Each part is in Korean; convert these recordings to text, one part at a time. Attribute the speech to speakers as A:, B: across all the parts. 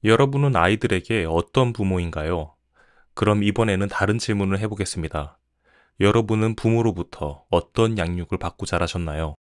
A: 여러분은 아이들에게 어떤 부모인가요? 그럼 이번에는 다른 질문을 해보겠습니다. 여러분은 부모로부터 어떤 양육을 받고 자라셨나요?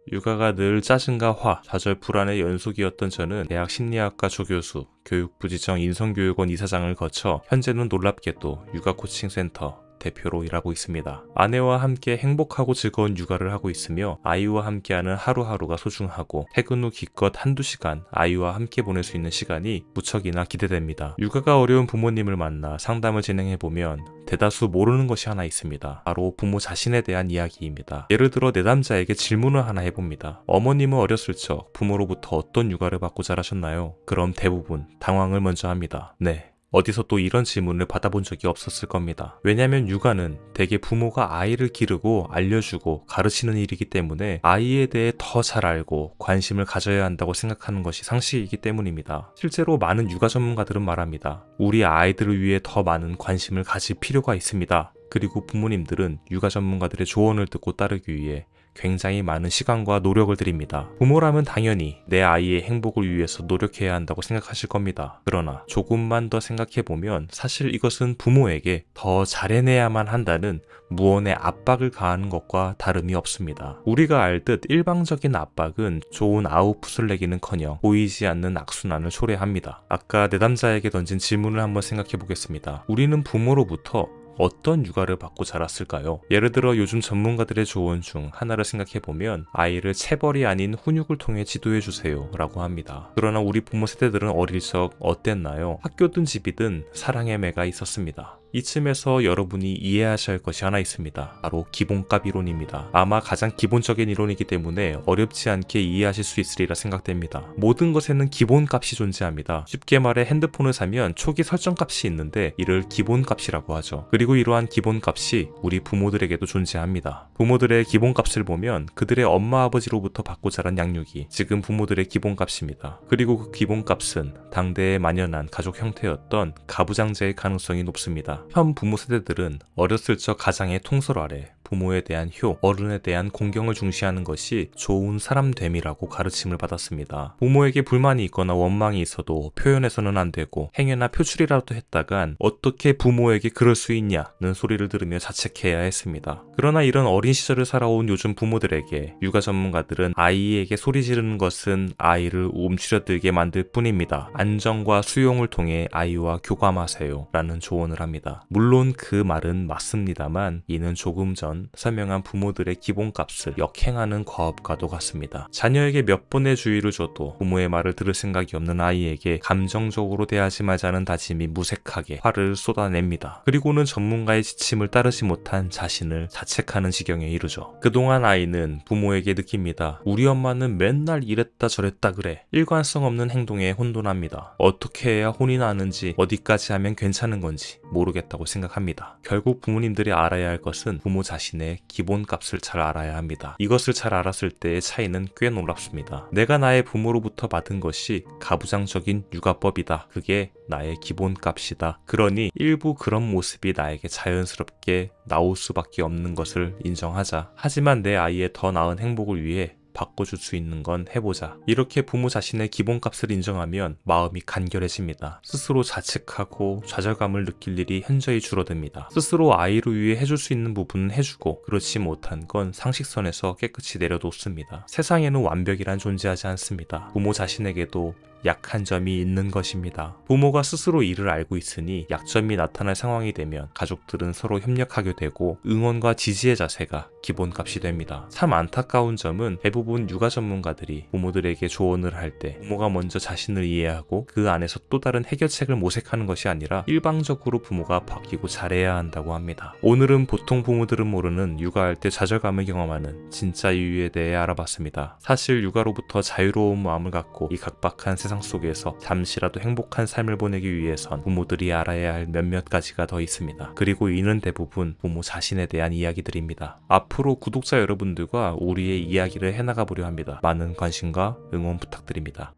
A: 육아가 늘 짜증과 화, 좌절 불안의 연속이었던 저는 대학 심리학과 조교수, 교육부 지정 인성교육원 이사장을 거쳐 현재는 놀랍게도 육아 코칭 센터 대표로 일하고 있습니다. 아내와 함께 행복하고 즐거운 육아를 하고 있으며 아이와 함께하는 하루하루가 소중하고 퇴근 후 기껏 한두 시간 아이와 함께 보낼 수 있는 시간이 무척이나 기대됩니다. 육아가 어려운 부모님을 만나 상담을 진행해보면 대다수 모르는 것이 하나 있습니다. 바로 부모 자신에 대한 이야기입니다. 예를 들어 내담자에게 질문을 하나 해봅니다. 어머님은 어렸을 적 부모로부터 어떤 육아를 받고 자라셨나요? 그럼 대부분 당황을 먼저 합니다. 네. 어디서 또 이런 질문을 받아본 적이 없었을 겁니다. 왜냐면 육아는 대개 부모가 아이를 기르고 알려주고 가르치는 일이기 때문에 아이에 대해 더 잘 알고 관심을 가져야 한다고 생각하는 것이 상식이기 때문입니다. 실제로 많은 육아 전문가들은 말합니다. 우리 아이들을 위해 더 많은 관심을 가질 필요가 있습니다. 그리고 부모님들은 육아 전문가들의 조언을 듣고 따르기 위해 굉장히 많은 시간과 노력을 들입니다. 부모라면 당연히 내 아이의 행복을 위해서 노력해야 한다고 생각하실 겁니다. 그러나 조금만 더 생각해보면 사실 이것은 부모에게 더 잘해내야만 한다는 무언의 압박을 가하는 것과 다름이 없습니다. 우리가 알듯 일방적인 압박은 좋은 아웃풋을 내기는커녕 보이지 않는 악순환을 초래합니다. 아까 내담자에게 던진 질문을 한번 생각해보겠습니다. 우리는 부모로부터 어떤 육아를 받고 자랐을까요? 예를 들어 요즘 전문가들의 조언 중 하나를 생각해보면 아이를 체벌이 아닌 훈육을 통해 지도해주세요 라고 합니다. 그러나 우리 부모 세대들은 어릴 적 어땠나요? 학교든 집이든 사랑의 매가 있었습니다. 이쯤에서 여러분이 이해하셔야 할 것이 하나 있습니다. 바로 기본값 이론입니다. 아마 가장 기본적인 이론이기 때문에 어렵지 않게 이해하실 수 있으리라 생각됩니다. 모든 것에는 기본값이 존재합니다. 쉽게 말해 핸드폰을 사면 초기 설정값이 있는데 이를 기본값이라고 하죠. 그리고 이러한 기본값이 우리 부모들에게도 존재합니다. 부모들의 기본값을 보면 그들의 엄마 아버지로부터 받고 자란 양육이 지금 부모들의 기본값입니다. 그리고 그 기본값은 당대에 만연한 가족 형태였던 가부장제의 가능성이 높습니다. 현 부모 세대들은 어렸을 적 가장의 통솔 아래 부모에 대한 효, 어른에 대한 공경을 중시하는 것이 좋은 사람됨이라고 가르침을 받았습니다. 부모에게 불만이 있거나 원망이 있어도 표현해서는 안 되고 행여나 표출이라도 했다간 어떻게 부모에게 그럴 수 있냐는 소리를 들으며 자책해야 했습니다. 그러나 이런 어린 시절을 살아온 요즘 부모들에게 육아 전문가들은 아이에게 소리 지르는 것은 아이를 움츠려들게 만들 뿐입니다. 안정과 수용을 통해 아이와 교감하세요 라는 조언을 합니다. 물론 그 말은 맞습니다만 이는 조금 전 설명한 부모들의 기본값을 역행하는 과업과도 같습니다. 자녀에게 몇 번의 주의를 줘도 부모의 말을 들을 생각이 없는 아이에게 감정적으로 대하지 말자는 다짐이 무색하게 화를 쏟아냅니다. 그리고는 전문가의 지침을 따르지 못한 자신을 자책하는 지경에 이르죠. 그동안 아이는 부모에게 느낍니다. 우리 엄마는 맨날 이랬다 저랬다 그래. 일관성 없는 행동에 혼돈합니다. 어떻게 해야 혼이 나는지 어디까지 하면 괜찮은 건지 모르겠다고 생각합니다. 결국 부모님들이 알아야 할 것은 부모 자신의 기본값을 잘 알아야 합니다. 이것을 잘 알았을 때의 차이는 꽤 놀랍습니다. 내가 나의 부모로부터 받은 것이 가부장적인 육아법이다. 그게 나의 기본값이다. 그러니 일부 그런 모습이 나에게 자연스럽게 나올 수밖에 없는 것을 인정하자. 하지만 내 아이의 더 나은 행복을 위해 바꿔줄 수 있는 건 해보자. 이렇게 부모 자신의 기본값을 인정하면 마음이 간결해집니다. 스스로 자책하고 좌절감을 느낄 일이 현저히 줄어듭니다. 스스로 아이를 위해 해줄 수 있는 부분은 해주고 그렇지 못한 건 상식선에서 깨끗이 내려놓습니다. 세상에는 완벽이란 존재하지 않습니다. 부모 자신에게도 약한 점이 있는 것입니다. 부모가 스스로 이를 알고 있으니 약점이 나타날 상황이 되면 가족들은 서로 협력하게 되고 응원과 지지의 자세가 기본값이 됩니다. 참 안타까운 점은 대부분 육아 전문가들이 부모들에게 조언을 할 때 부모가 먼저 자신을 이해하고 그 안에서 또 다른 해결책을 모색하는 것이 아니라 일방적으로 부모가 바뀌고 잘해야 한다고 합니다. 오늘은 보통 부모들은 모르는 육아할 때 좌절감을 경험하는 진짜 이유에 대해 알아봤습니다. 사실 육아로부터 자유로운 마음을 갖고 이 각박한 세상 속에서 잠시라도 행복한 삶을 보내기 위해선 부모들이 알아야 할 몇몇 가지가 더 있습니다. 그리고 이는 대부분 부모 자신에 대한 이야기들입니다. 앞으로 구독자 여러분들과 우리의 이야기를 해나가 보려 합니다. 많은 관심과 응원 부탁드립니다.